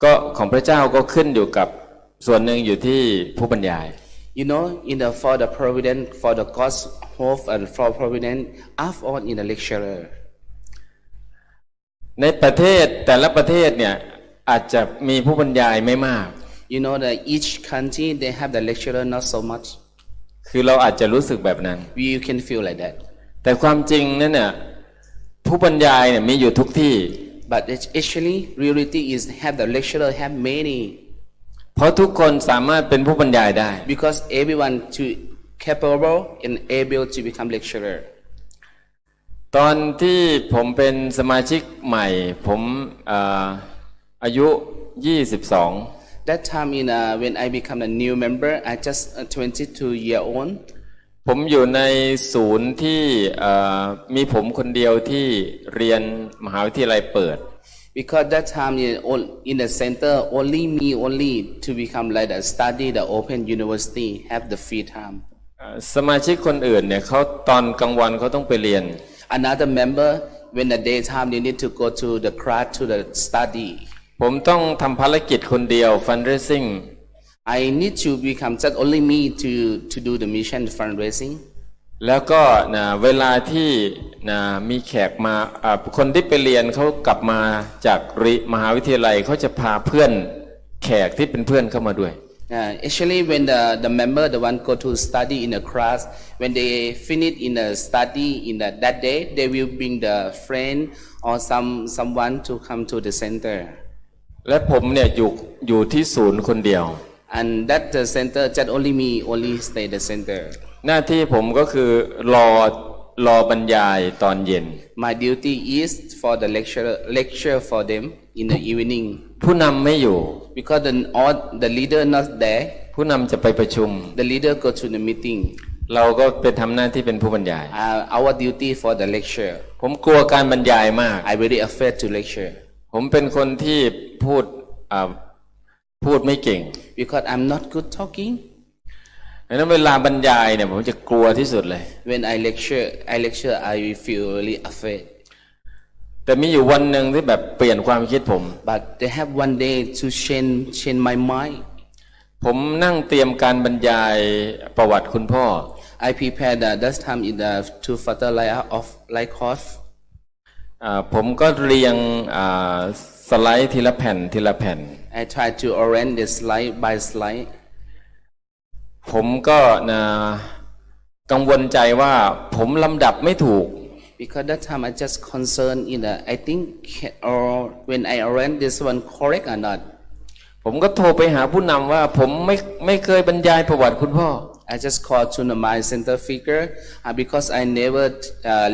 ก็ของพระเจ้าก็ขึ้นอยู่กับส่วนหนึ่งอยู่ที่ผู้บรรยาย You know, for the providence, for the God's hope and for providence, I've all in the lecturer. ในประเทศแต่ละประเทศเนี่ยอาจจะมีผู้บรรยายไม่มาก You know that each country they have the lecturer not so much. คือเราอาจจะรู้สึกแบบนั้น You can feel like that. แต่ความจริงนั่นเนี่ยผู้บรรยายเนี่ยมีอยู่ทุกที่ But actually, reality is have the lecturer have many. เพราะทุกคนสามารถเป็นผู้บรรยายได้ Because everyone to capable and able to become lecturer. ตอนที่ผมเป็นสมาชิกใหม่ผมอายุ22 That time when I become a new member, I just 22-year-old. ผมอยู่ในศูนย์ที่มีผมคนเดียวที่เรียนมหาวิทยาลัยเปิด Because that time in the center, only to become like a study the open university have the free time. สมาชิกคนอื่นเนี่ยเขาตอนกลางวันเขาต้องไปเรียน Another member, when the daytime they need to go to the class to the study. ผมต้องทำภารกิจคนเดียว fundraising. I need to become just only me to do the mission fundraising. แล้วก็เวลาที่มีแขกมาคนที่ไปเรียนเขากลับมาจากมหาวิทยาลัยเขาจะพาเพื่อนแขกที่เป็นเพื่อนเข้ามาด้วย Actually, when the member the one go to study in the class, when they finish in the study that day, they will bring the friend or someone to come to the center. และผมเนี่ยอยู่ที่ศูนย์คนเดียว And that the center just only stay the center. หน้าที่ผมก็คือรอบรรยายตอนเย็น My duty is for the lecture for them in the evening. ผู้นำไม่อยู่ Because the leader not there. ผู้นำจะไปประชุม The leader go to the meeting. เราก็เป็นทำหน้าที่เป็นผู้บรรยาย Our duty for the lecture. ผมกลัวการบรรยายมาก I very afraid to lecture. ผมเป็นคนที่พูดไม่เก่ง Because I'm not good talking. ดังนั้นเวลาบรรยายเนี่ยผมจะกลัวที่สุดเลย When I lecture, I feel really afraid. แต่มีอยู่วันหนึ่งที่แบบเปลี่ยนความคิดผม But they have one day to change my mind. ผมนั่งเตรียมการบรรยายประวัติคุณพ่อ I prepared that time in the two father like course. ผมก็เรียงสไลด์ทีละแผ่นทีละแผ่น I try to arrange the slide by slide. ผมก็กังวลใจว่าผมลำดับไม่ถูก Because that time I just concerned I think or when I arrange this one correct or not. ผมก็โทรไปหาผู้นำว่าผมไม่เคยบรรยายประวัติคุณพ่อ I just called to my center figure because I never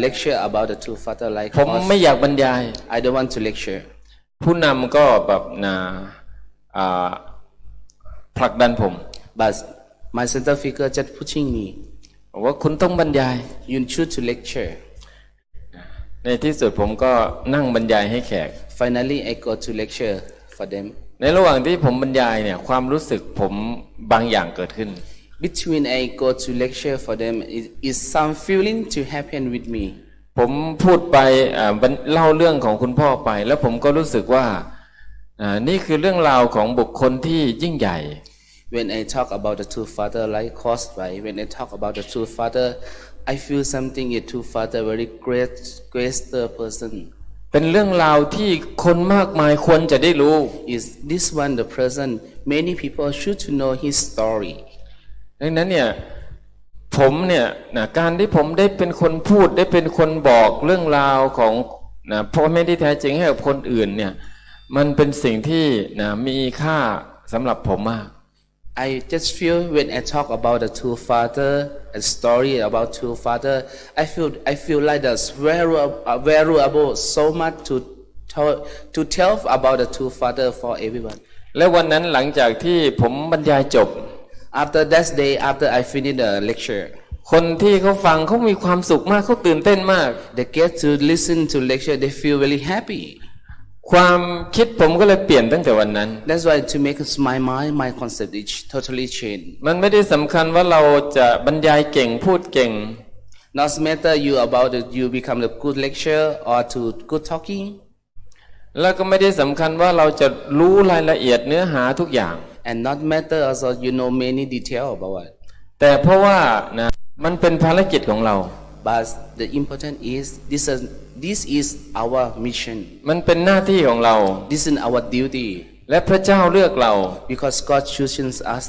lecture about the two father like ผมไม่อยากบรรยาย I don't want to lecture. ผู้นำก็แบบผลักดันผม But my center figure just pushing me. ว่าคุณต้องบรรยาย You choose to lecture. ในที่สุดผมก็นั่งบรรยายให้แขก Finally, I go to lecture for them. ในระหว่างที่ผมบรรยายเนี่ยความรู้สึกผมบางอย่างเกิดขึ้น Between I go to lecture for them is some feeling to happen with me. ผมพูดไปเล่าเรื่องของคุณพ่อไปแล้วผมก็รู้สึกว่านี่คือเรื่องราวของบุคคลที่ยิ่งใหญ่ When I talk about the two father like caused by when I talk about the two father, I feel something a two father very great person. เป็นเรื่องราวที่คนมากมายควรจะได้รู้ Is this one the person many people should to know his story. ดังนั้นเนี่ยผมเนี่ยการที่ผมได้เป็นคนพูดได้เป็นคนบอกเรื่องราวของพ่อแม่ที่แท้จริงให้กับคนอื่นเนี่ยมันเป็นสิ่งที่มีค่าสำหรับผมมาก I just feel when I talk about the two father, a story about two father, I feel like that's valuable so much to tell about the two father for everyone. และวันนั้นหลังจากที่ผมบรรยายจบ After that day, after I finish the lecture, คนที่เขาฟังเขามีความสุขมากเขาตื่นเต้นมาก they get to listen to lecture, they feel really happy. ความคิดผมก็เลยเปลี่ยนตั้งแต่วันนั้น That's why to make my mind, my concept is totally changed. มันไม่ได้สำคัญว่าเราจะบรรยายเก่งพูดเก่ง Not matter you become a good lecturer or to good talking. แล้วก็ไม่ได้สำคัญว่าเราจะรู้รายละเอียดเนื้อหาทุกอย่าง and not matter also you know many detail about it. แต่เพราะว่านะมันเป็นภารกิจของเรา But the important is this is our mission. มันเป็นหน้าที่ของเรา This is our duty และพระเจ้าเลือกเรา because God chooses us.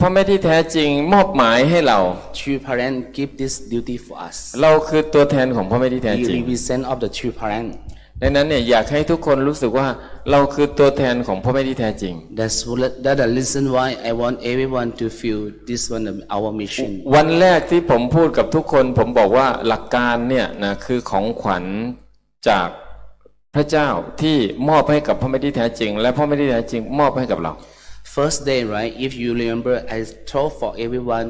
พระแม่ที่แท้จริงมอบหมายให้เรา True parent give this duty for us. เราคือตัวแทนของพระแม่ที่แท้จริง We represent of the true parent. ดังนั้นเนี่ยอยากให้ทุกคนรู้สึกว่าเราคือตัวแทนของพระแม่ที่แท้จริง That's the reason why I want everyone to feel this one our mission. วันแรกที่ผมพูดกับทุกคนผมบอกว่าหลักการเนี่ยนะคือของขวัญจากพระเจ้าที่มอบให้กับพระแม่ที่แท้จริงและพระแม่ที่แท้จริงมอบให้กับเรา First day, right? If you remember, I told for everyone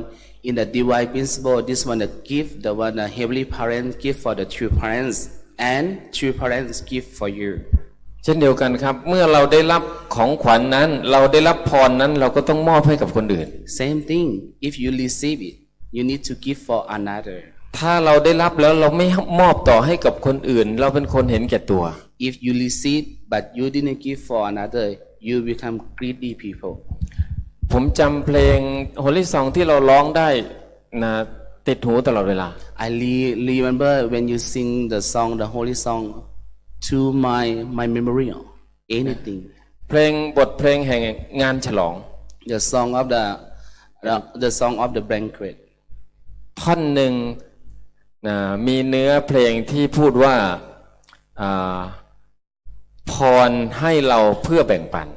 in the divine principle, this one the gift, the one the heavenly parents give for the true parents, and true parents give for you. เช่นเดียวกันครับเมื่อเราได้รับของขวัญนั้นเราได้รับพรนั้นเราก็ต้องมอบให้กับคนอื่น Same thing. If you receive it, you need to give for another. ถ้าเราได้รับแล้วเราไม่มอบต่อให้กับคนอื่นเราเป็นคนเห็นแก่ตัว If you receive but you didn't give for another, you become greedy people. ผมจำเพลง Holy Song ที่เราร้องได้นะติดหูตลอดเวลา I remember when you sing the song, the holy song, to my memory, anything. เพลงบทเพลงแห่งงานฉลอง The song of the song of the banquet. ท่อนหนึ่งนะมีเนื้อเพลงที่พูดว่าพรให้เราเพื่อแบ่งปัน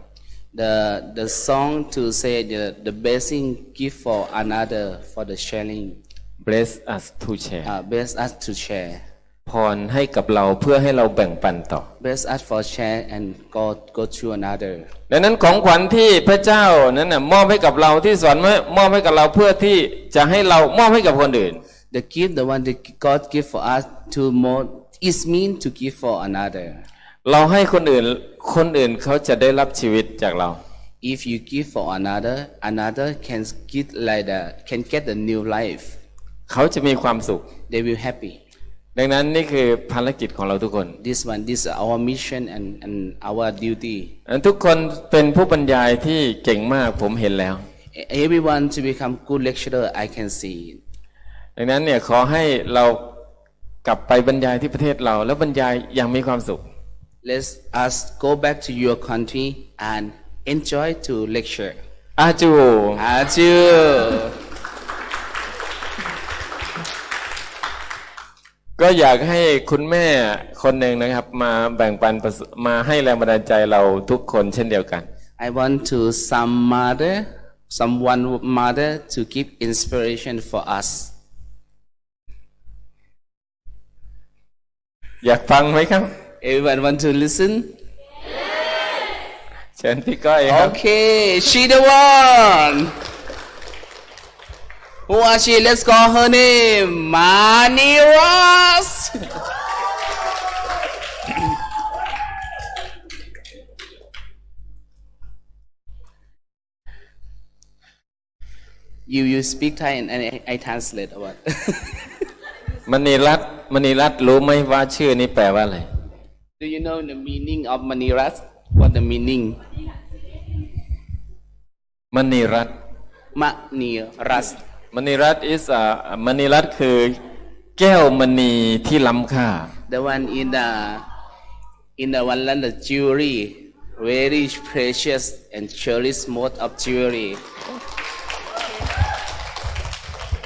The song to say the blessing give for another for the sharing. Bless us to share Bless us to share. พรให้กับเราเพื่อให้เราแบ่งปันต่อ Bless us for share and go to another. ดังนั้นของขวัญที่พระเจ้านั้นน่ะมอบให้กับเราที่สอนมอบให้กับเราเพื่อที่จะให้เรามอบให้กับคนอื่น The gift, the one that God give for us to more is mean to give for another. เราให้คนอื่นเขาจะได้รับชีวิตจากเรา If you give for another can get the new life. เขาจะมีความสุข They will happy. ดังนั้นนี่คือภารกิจของเราทุกคน This is our mission and our duty. ทุกคนเป็นผู้บรรยายที่เก่งมากผมเห็นแล้ว Everyone to become good lecturer, I can see. ดังนั้นเนี่ยขอให้เรากลับไปบรรยายที่ประเทศเราแล้วบรรยายอย่างมีความสุข Let us go back to your country and enjoy to lecture. อาจู Aju. ก็อยากให้คุณแม่คนหนึ่งนะครับมาแบ่งปันมาให้แรงบันดาลใจเราทุกคนเช่นเดียวกัน I want to someone mother to give inspiration for us. อยากฟังไหมครับ Everyone want to listen? เชิญพี่ก้อยครับ Okay, she the one. Who are she? Let's call her name. Maniras. You speak Thai and I translate what? มณีรัตน์รู้ไหมว่าชื่อนี้แปลว่าอะไร Do you know the meaning of Maniras? What the meaning? มณีรัตน์ Maniras. มณีรัตน์ is มณีรัตน์คือแก้วมณีที่ล้ำค่า The one in the one land the jewelry, very precious and cherished most of jewelry.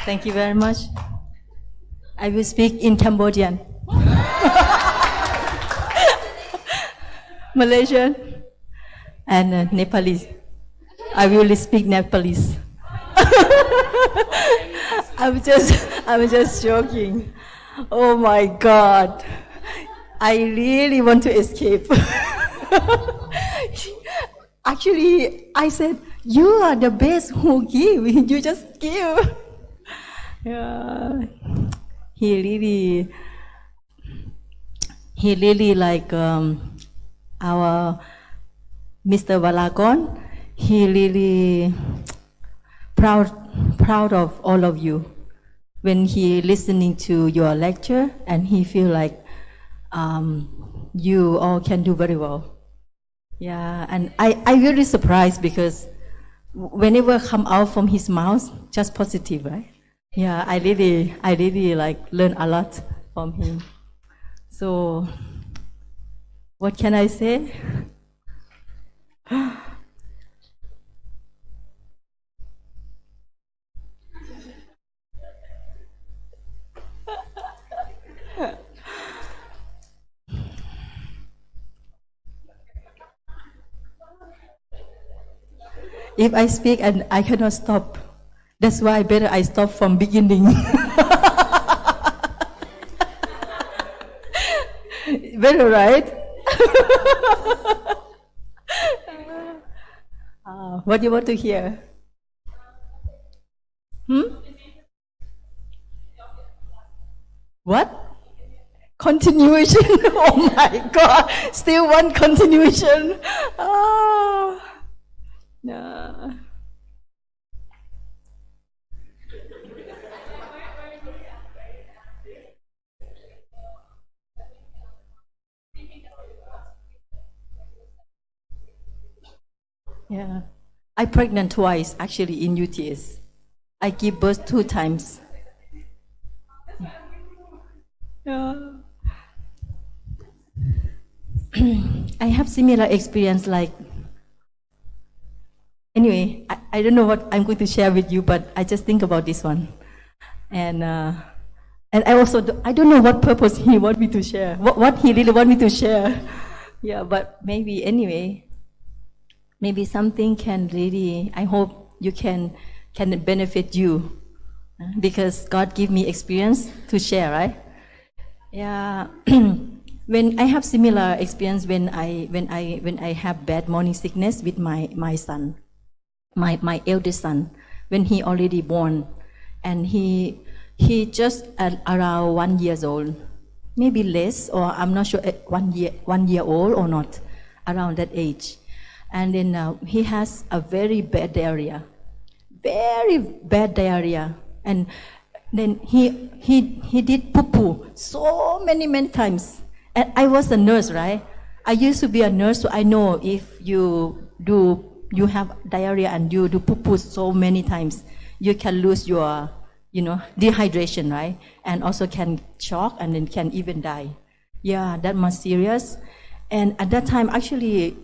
Thank you very much. I will speak in Cambodian, Malaysian, and Nepalese. I will speak Nepalese. I'm just joking. Oh my God. I really want to escape. Actually, I said, you are the best who give. You just give. Yeah. He really like our Mr. Warakon. He really proud of all of you. When he listening to your lecture and he feel like you all can do very well. Yeah, and I really surprised because whenever come out from his mouth, just positive, right? Yeah, I really like learn a lot from him. So, what can I say? If I speak and I cannot stop, that's why better I stop from beginning. Better, right? What do you want to hear? What? Continuation. Oh my God! Still one continuation. Oh. No. Yeah. I pregnant twice actually in UTS. I give birth 2 times. Yeah. I have similar experience like anyway, I don't know what I'm going to share with you, but I just think about this one. And I also I don't know what purpose he want me to share, what he really want me to share. Yeah, but maybe anyway, maybe something can really, I hope you can benefit you because God give me experience to share, right? Yeah. When I have similar experience when I have bad morning sickness with my son, my eldest son, when he already born, and he just at around 1 year old, maybe less, or I'm not sure 1 year old or not, around that age, and then he has a very bad diarrhea, and then he did poo so many times. And I was a nurse, right? I used to be a nurse, so I know if you have diarrhea and you do poo so many times, you can lose your, dehydration, right? And also can shock and then can even die. Yeah, that much serious. And at that time, actually,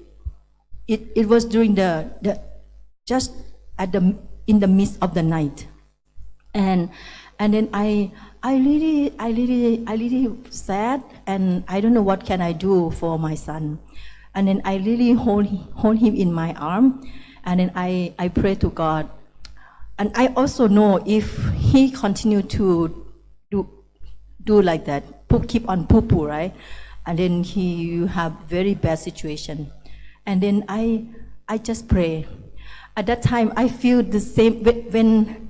it was during just in the midst of the night, and then I really sad, and I don't know what can I do for my son. And then I really hold him in my arm, and then I pray to God. And I also know if he continue to do like that, keep on poo, right? And then he have very bad situation. And then I just pray. At that time, I feel the same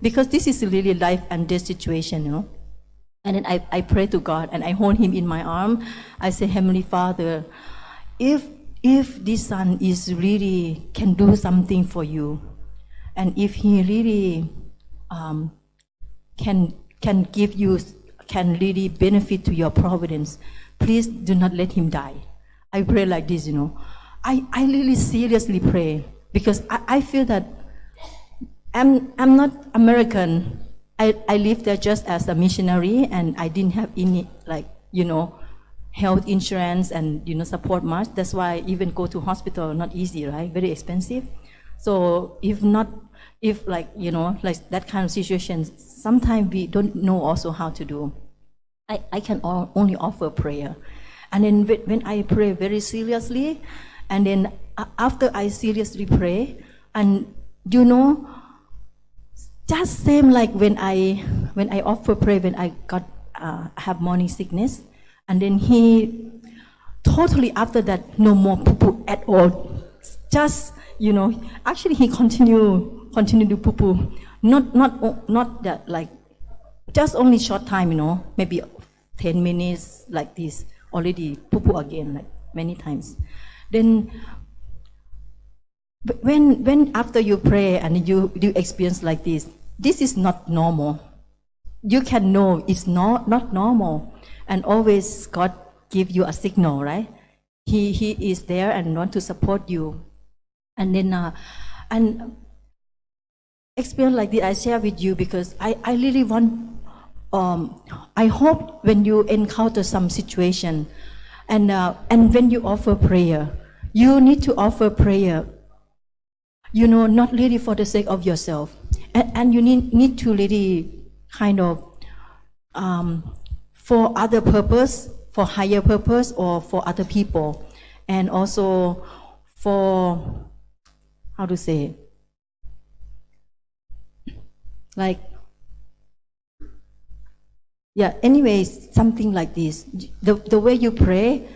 because this is really life and death situation, And then I pray to God and I hold him in my arm. I say, Heavenly Father, if this son is really can do something for you, and if he really can give you, can really benefit to your providence, please do not let him die. I pray like this, I really seriously pray because I feel that I'm not American. I lived there just as a missionary, and I didn't have any health insurance and support much. That's why I even go to hospital not easy, right? Very expensive. So if that kind of situation, sometimes we don't know also how to do. I can only offer prayer, and then when I pray very seriously, and then after I seriously pray, and just same like when I offer prayer when I got have morning sickness, and then he totally after that no more poo at all. Just actually he continue to poo, not that like just only short time, maybe 10 minutes like this already poo again like many times. Then when after you pray and you experience like this is not normal. You can know it's not normal, and always God give you a signal, right? he is there and want to support you. And then and experience like this I share with you because I really want I hope when you encounter some situation and when you offer prayer, you need to offer prayer, not really for the sake of yourself, and you need to really kind of for other purpose, for higher purpose, or for other people, and also for, how to say, like, yeah, anyways, something like this. The way you pray,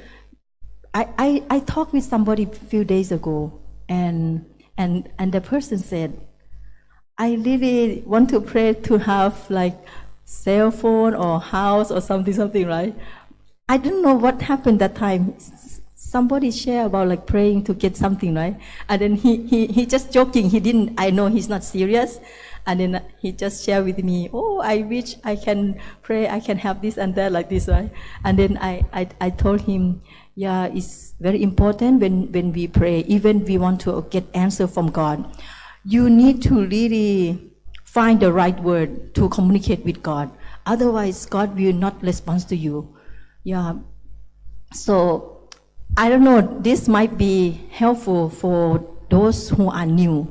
I talked with somebody a few days ago, and the person said, I really want to pray to have like cell phone or house or something, right? I don't know what happened that time. Somebody shared about like praying to get something, right? And then he just joking. I know he's not serious. And then he just shared with me, oh, I wish I can pray, I can have this and that like this, right? And then I told him, yeah, it's very important when we pray, even we want to get answer from God. You need to really find the right word to communicate with God. Otherwise, God will not respond to you. Yeah. So, I don't know, this might be helpful for those who are new.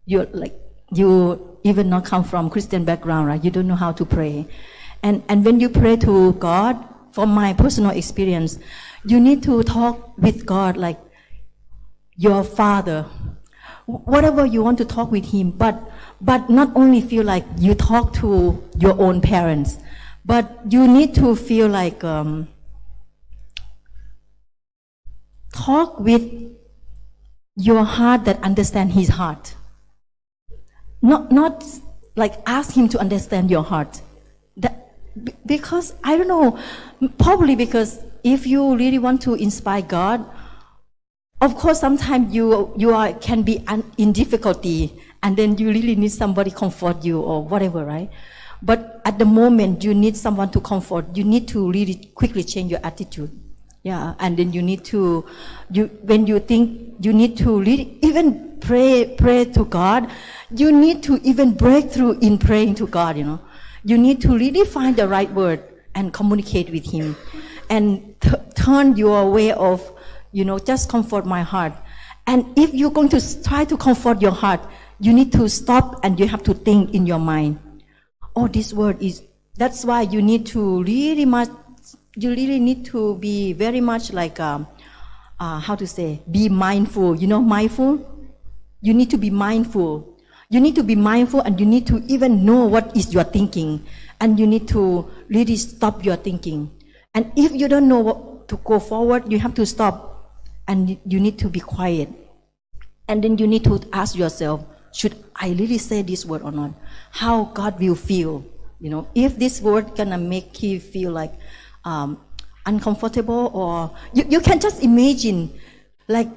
You even not come from Christian background, right? You don't know how to pray. And when you pray to God, from my personal experience, you need to talk with God like your Father. Whatever you want to talk with Him, but not only feel like you talk to your own parents, but you need to feel like talk with your heart that understand His heart. Not like ask Him to understand your heart. Because I don't know, probably because if you really want to inspire God, of course sometimes you can be in difficulty, and then you really need somebody comfort you or whatever, right? But at the moment you need someone to comfort, you need to really quickly change your attitude. Yeah, and then you need to, when you think you need to really even pray to God, you need to even break through in praying to God, You need to really find the right word and communicate with Him, and turn your way of, just comfort my heart. And if you're going to try to comfort your heart, you need to stop and you have to think in your mind, oh, this word is, that's why you need to really need to be very much like, how to say, be mindful. Mindful? You need to be mindful. You need to be mindful, and you need to even know what is your thinking. And you need to really stop your thinking. And if you don't know what to go forward, you have to stop. And you need to be quiet. And then you need to ask yourself, should I really say this word or not? How God will feel. If this word gonna make you feel like uncomfortable, or you can just imagine like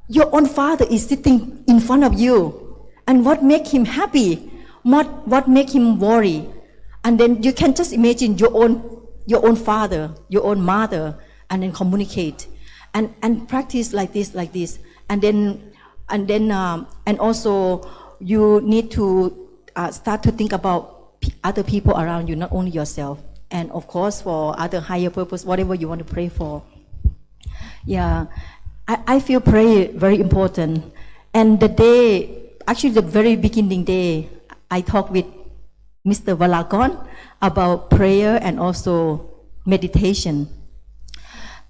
your own father is sitting in front of you, and what make him happy, what make him worry, and then you can just imagine your own father, your own mother, and then communicate and practice like this, and also you need to start to think about other people around you, not only yourself. And of course, for other higher purpose, whatever you want to pray for. Yeah, I feel prayer very important. And the very beginning day, I talked with Mr. Warakon about prayer and also meditation.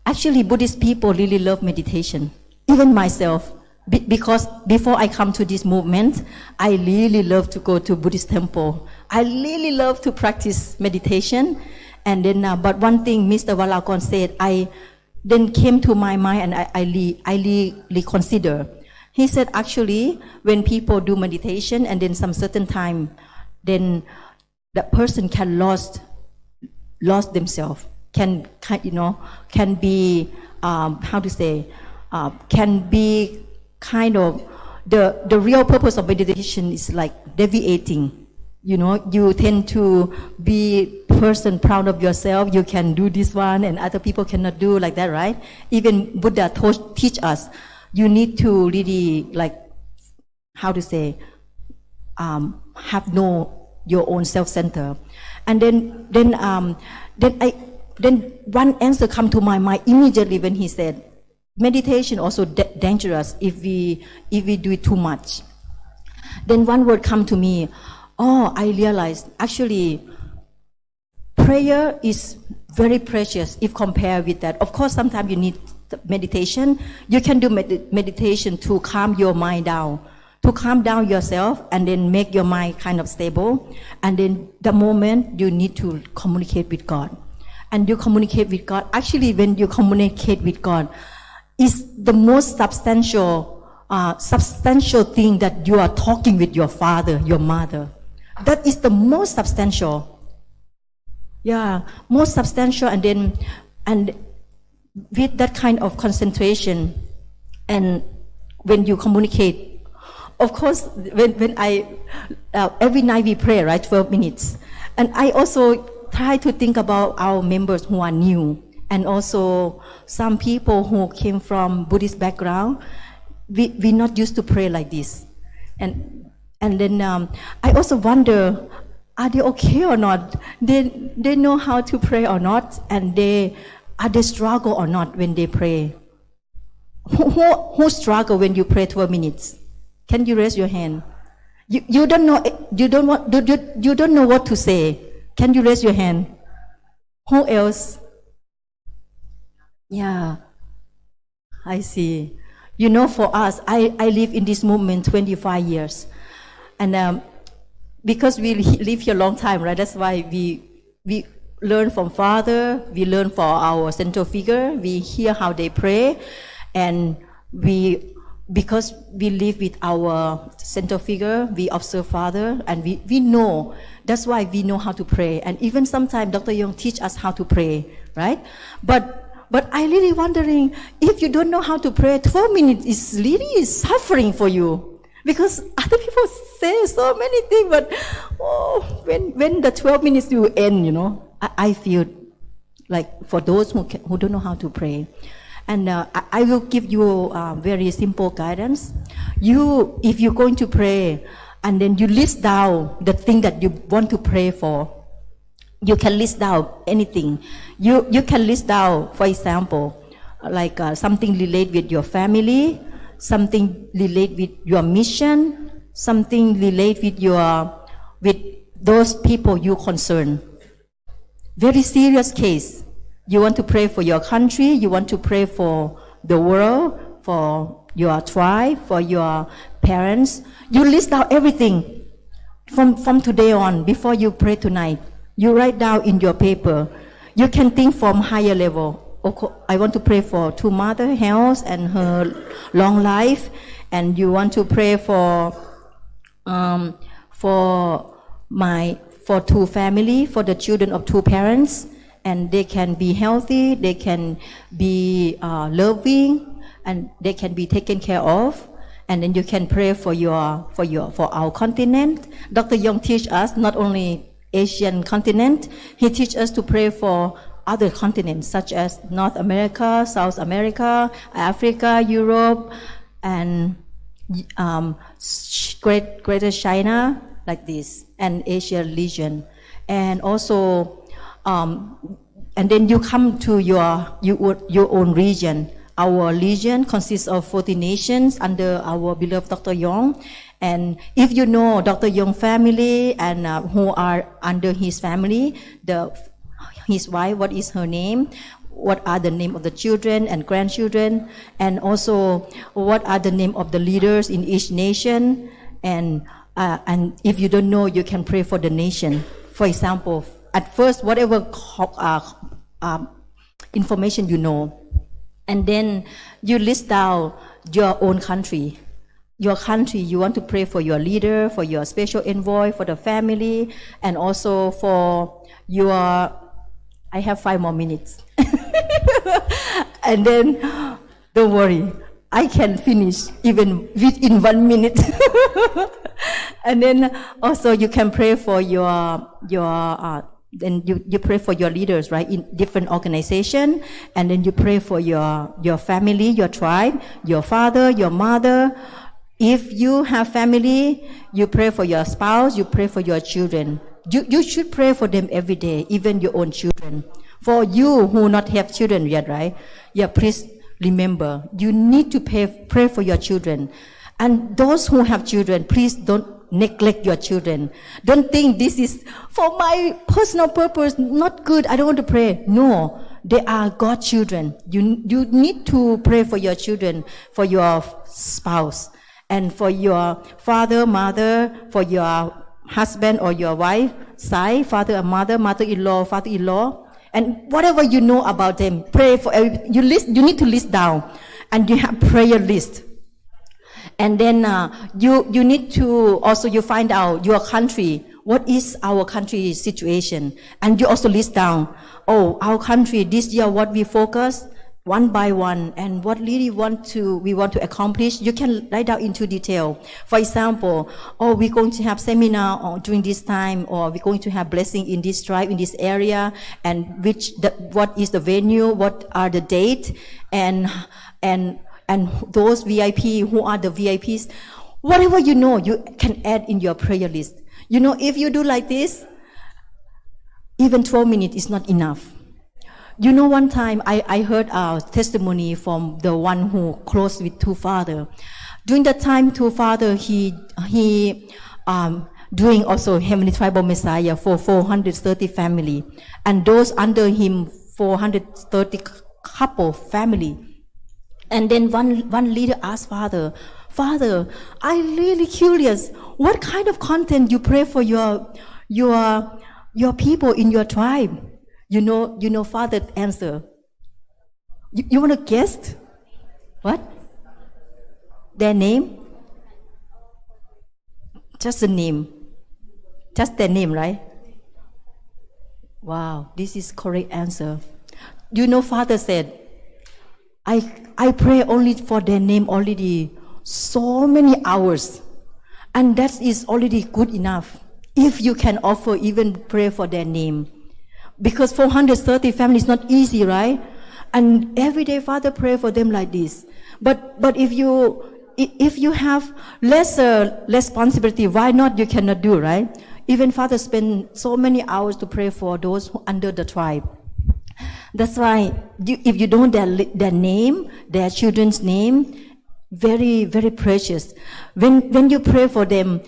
Actually, Buddhist people really love meditation. Even myself, because before I come to this movement, I really love to go to Buddhist temple. I really love to practice meditation. And then, but one thing Mr. Warakon said, I then came to my mind, and I reconsider. He said, actually, when people do meditation and then some certain time, then that person can lost themselves, can be, how to say, can be kind of, the real purpose of meditation is like deviating. You tend to be person proud of yourself, you can do this one and other people cannot do like that, right? Even Buddha teach us, you need to really like, how to say, have your own self-center. And then one answer come to my mind immediately when he said, meditation also dangerous if we do it too much. Then one word come to me, I realized actually prayer is very precious if compared with that. Of course, sometimes you need meditation. You can do meditation to calm your mind down, to calm down yourself and then make your mind kind of stable. And then the moment you need to communicate with God. And you communicate with God. Actually, when you communicate with God, is the most substantial thing that you are talking with your father, your mother. That is the most substantial. Yeah, most substantial. And with that kind of concentration, and when you communicate, of course, when I every night we pray, right, 12 minutes, and I also try to think about our members who are new, and also some people who came from Buddhist background. We not used to pray like this, and then I also wonder, are they okay or not? They know how to pray or not, and are they struggle or not when they pray? Who struggle when you pray 12 minutes? Can you raise your hand? You don't know. You don't know what to say. Can you raise your hand? Who else? Yeah, I see. You know, for us, I live in this movement 25 years, and because we live here a long time, right? That's why we learn from Father, we learn from our central figure, we hear how they pray, and because we live with our central figure, we observe Father, and we know. That's why we know how to pray. And even sometimes Dr. Yong teach us how to pray, right? But I really wondering, if you don't know how to pray, 12 minutes is really suffering for you. Because other people say so many things, but when the 12 minutes will end, you know, I feel like for those who don't know how to pray. And I will give you very simple guidance. If you're going to pray, and then you list down the thing that you want to pray for, you can list down anything. You can list down, for example, like something related with your family, something related with your mission, something related with those people you concern. Very serious case. You want to pray for your country, you want to pray for the world, for your tribe, for your parents. You list down everything from today on. Before you pray tonight, you write down in your paper. You can think from higher level. Okay, I want to pray for two mother health and her long life, and you want to pray for two family, for the children of two parents, and they can be healthy, they can be loving, and they can be taken care of. And then you can pray for our continent. Dr. Yong teach us not only Asian continent, he teach us to pray for other continents such as North America, South America, Africa, Europe, and Greater China, like this, and Asia region. And also, and then you come to your own region. Our region consists of 40 nations under our beloved Dr. Yong. And if you know Dr. Yong family and who are under his family, his wife, what is her name? What are the name of the children and grandchildren? And also, what are the name of the leaders in each nation? And if you don't know, you can pray for the nation. For example, at first, whatever information you know, and then you list down your own country. Your country, you want to pray for your leader, for your special envoy, for the family, and also for your... I have 5 more minutes. And then, don't worry, I can finish even within 1 minute. And then also you can pray for your then you pray for your leaders, right, in different organization, and then you pray for your family, your tribe, your father, your mother. If you have family, you pray for your spouse, you pray for your children. You should pray for them every day, even your own children. For you who not have children yet, right? Yeah, please remember, you need to pray for your children. And those who have children, please don't neglect your children. Don't think this is for my personal purpose, not good, I don't want to pray. No, they are God's children. You need to pray for your children, for your spouse, and for your father, mother, for your husband or your wife, side, father and mother, mother-in-law, father-in-law, and whatever you know about them, pray for. You need to list down, and you have prayer list. And then you need to also you find out your country. What is our country situation? And you also list down. Oh, our country this year, what we focus one by one, and what really we want to accomplish. You can write down into detail. For example, oh, we're going to have seminar during this time, or we're going to have blessing in this tribe, in this area, and what is the venue, what are the date, and those VIP, who are the VIPs, whatever you know, you can add in your prayer list. You know, if you do like this, even 12 minutes is not enough. You know, one time I heard a testimony from the one who close with Two Father. During that time, Two Father, he doing also Heavenly Tribal Messiah for 430 family, and those under him 430 couple family. And then one leader asked Father, I really curious, what kind of content you pray for your people in your tribe? You know, Father answer. You want to guess? What? Their name? Just the name. Just their name, right? Wow, this is correct answer. You know, Father said, I pray only for their name already so many hours, and that is already good enough. If you can offer even pray for their name, because 430 families is not easy, right? And every day Father pray for them like this. But if you have lesser responsibility, why not you cannot do, right? Even Father spend so many hours to pray for those who under the tribe. That's why if you know their name, their children's name, very, very precious. When you pray for them,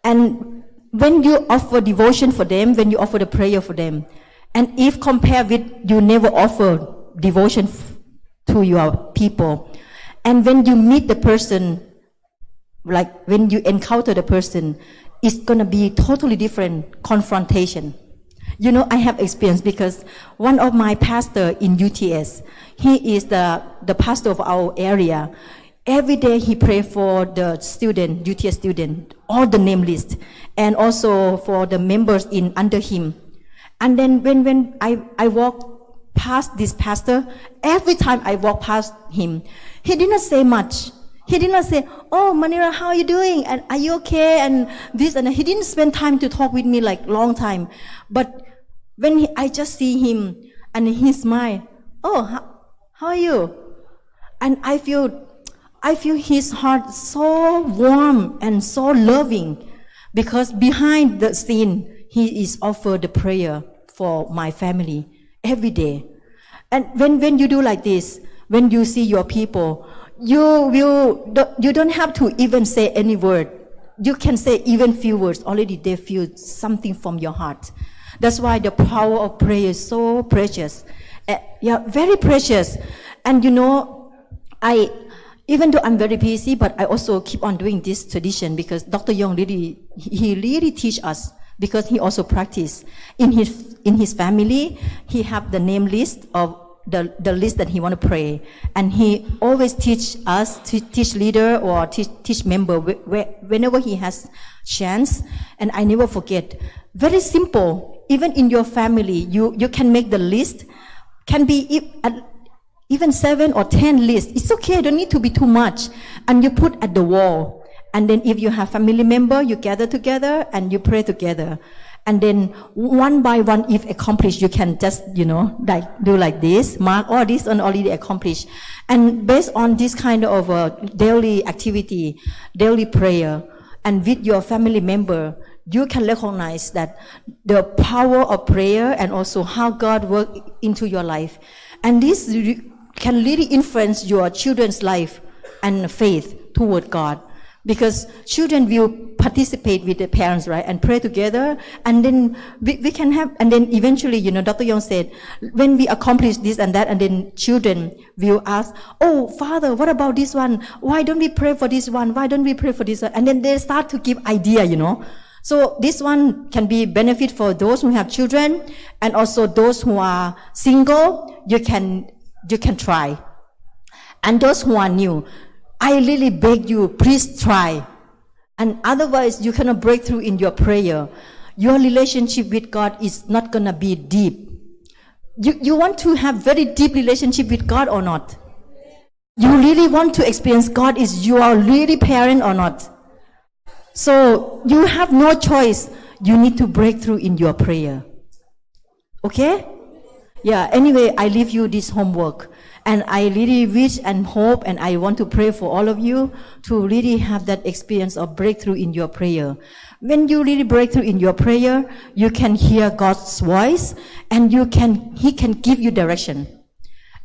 and when you offer devotion for them, when you offer the prayer for them, and if compared with you never offer devotion to your people, and when you meet the person, like when you encounter the person, it's gonna be totally different confrontation. You know, I have experience because one of my pastor in UTS, he is the pastor of our area. Every day he pray for the student, UTS student, all the name list, and also for the members in under him. And then when I walk past this pastor, every time I walk past him, he didn't say much. He did not say, oh, Manira, how are you doing? And are you okay? And this and that. He didn't spend time to talk with me like long time. But when I just see him and he smile, oh, how are you? And I feel his heart so warm and so loving, because behind the scene, he is offered the prayer for my family every day. And when you do like this, when you see your people, you don't have to even say any word. You can say even few words. Already they feel something from your heart. That's why the power of prayer is so precious. Yeah, very precious. And you know, even though I'm very busy, but I also keep on doing this tradition because Dr. Yong really teach us, because he also practice in his family. He have the name list of the list that he want to pray, and he always teach us, teach leader or teach member whenever he has chance. And I never forget. Very simple. Even in your family, you can make the list. Can be even 7 or 10 lists. It's okay. Don't need to be too much. And you put at the wall. And then if you have family member, you gather together and you pray together. And then one by one, if accomplished, you can just, like do like this, mark all this and already accomplished. And based on this kind of daily activity, daily prayer, and with your family member, you can recognize that the power of prayer and also how God works into your life. And this can really influence your children's life and faith toward God. Because children will participate with their parents, right, and pray together, and then we can have, and then eventually, Dr. Yong said, when we accomplish this and that, and then children will ask, oh, Father, what about this one? Why don't we pray for this one? Why don't we pray for this one? And then they start to give idea, So this one can be benefit for those who have children, and also those who are single, you can try. And those who are new, I really beg you, please try. And otherwise, you cannot break through in your prayer. Your relationship with God is not gonna be deep. You want to have very deep relationship with God or not? You really want to experience God is your really parent or not? So you have no choice. You need to break through in your prayer. Okay? Yeah, anyway, I leave you this homework. And I really wish and hope, and I want to pray for all of you to really have that experience of breakthrough in your prayer. When you really break through in your prayer, you can hear God's voice, and He can give you direction.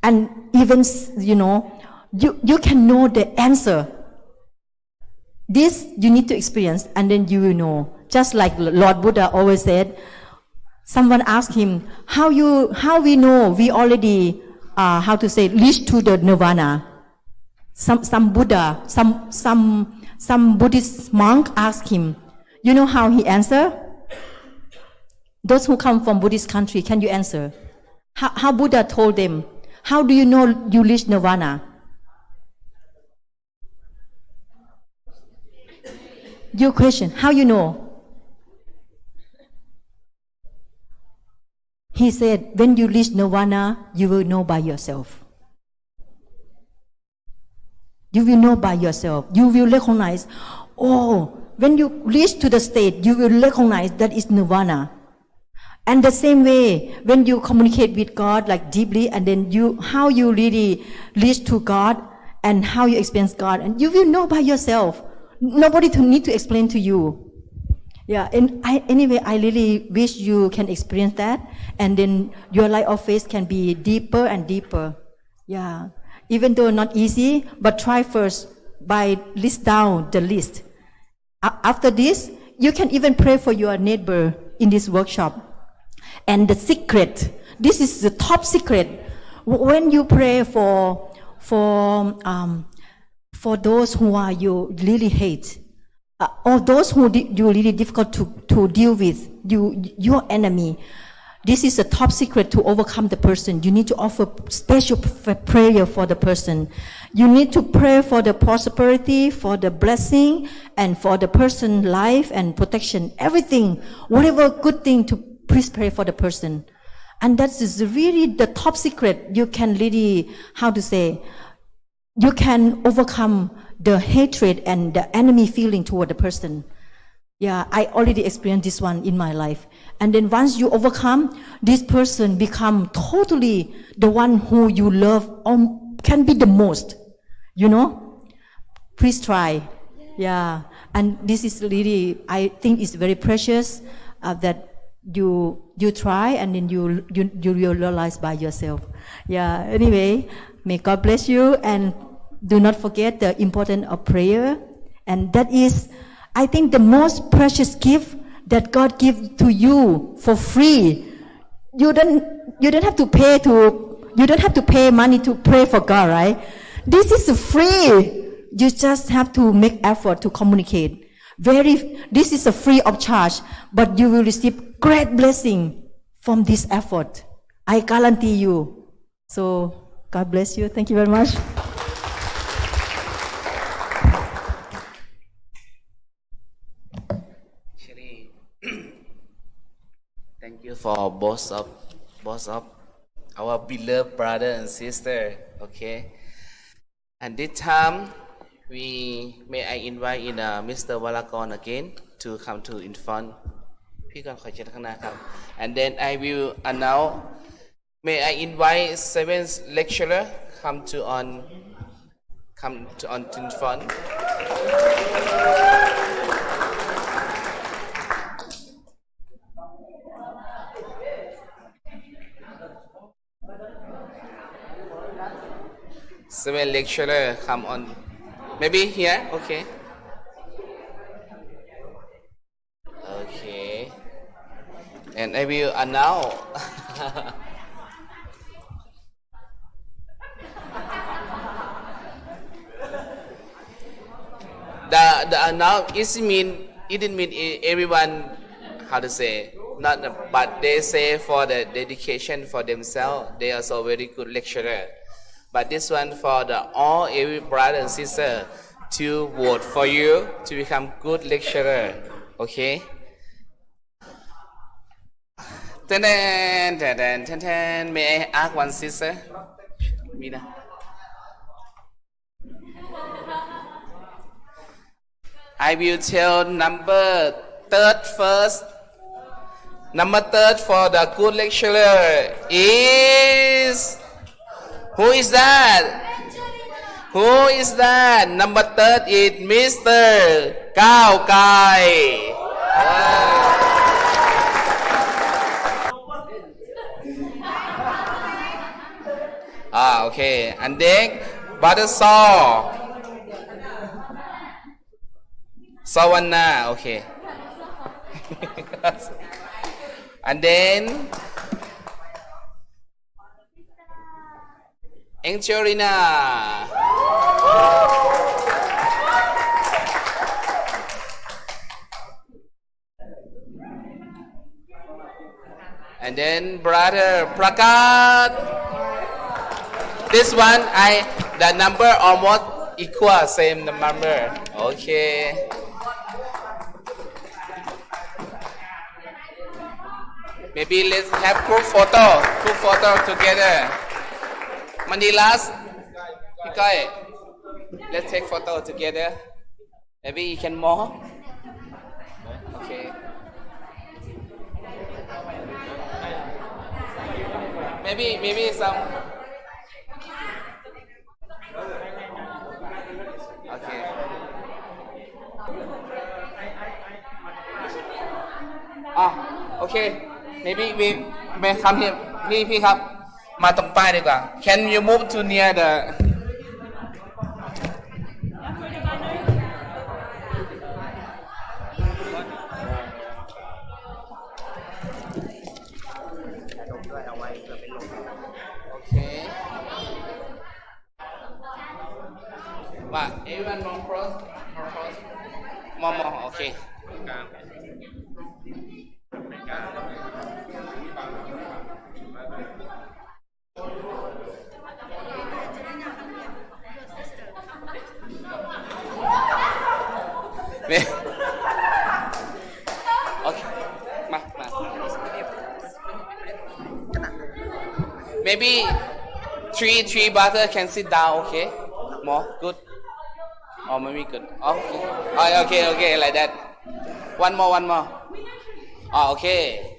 And even, you can know the answer. This you need to experience, and then you will know. Just like Lord Buddha always said, someone asked him, how we know we already reach to the nirvana. Some Buddha, some Buddhist monk asked him, you know how he answered? Those who come from Buddhist country, can you answer? How Buddha told them, how do you know you reach nirvana? Your question, how you know? He said, when you reach nirvana, you will know by yourself. You will know by yourself. You will recognize, when you reach to the state, you will recognize that is nirvana. And the same way, when you communicate with God like deeply, and then how you really reach to God and how you experience God, and you will know by yourself. Nobody need to explain to you. Yeah, and anyway, I really wish you can experience that, and then your life of faith can be deeper and deeper. Yeah, even though not easy, but try first by list down the list. After this, you can even pray for your neighbor in this workshop. And the secret, this is the top secret. When you pray for those who you really hate, or those who you really difficult to deal with, your enemy, this is the top secret to overcome the person. You need to offer special prayer for the person. You need to pray for the prosperity, for the blessing, and for the person's life and protection. Everything, whatever good thing, to please pray for the person. And that is really the top secret. You can really, you can overcome the hatred and the enemy feeling toward the person. Yeah, I already experienced this one in my life. And then once you overcome, this person become totally the one who you love, can be the most. Please try. Yeah, and this is really, I think it's very precious that you try, and then you will realize by yourself. Yeah, anyway, may God bless you, and do not forget the importance of prayer. And that is, I think, the most precious gift that God gives to you for free. You don't have to pay money to pray for God, right? This is free. You just have to make effort to communicate. This is a free of charge, but you will receive great blessing from this effort. I guarantee you. So God bless you. Thank you very much. Thank you for both of our beloved brother and sister. Okay, and this time may I invite Mr. Warakon again to come to in front พี่ก่อนขอเชิญข้างหน้าครับ and then I will announce may I invite seven lecturer come to on in front seven lecturer come on maybe here okay okay and I will announce the announce it didn't mean everyone how to say not but they say for the dedication for themselves they are so very good lecturer but this one for the all every brother and sister to vote for you to become good lecturer okay may I ask one sister Mina I will tell number third first. Number third for the good lecturer is who is that? Who is that? Number third is Mr. Cao Kai. Okay. And then Brother Saw. Sawana, okay. And then Angelina. And then brother Prakat. This one the number almost equal same number. Okay. Maybe let's have group photo together. Manilas, let's take photo together. Maybe you can more. Okay. Maybe some. Okay. Okay. Maybe we may come here พี่ครับมาตรงป้ายดีกว่า Can you move to near the Okay ว่า everyone more close more okay Okay. Maybe three brother can sit down, okay? More good. Or maybe good. Okay. Okay, like that. One more. Okay.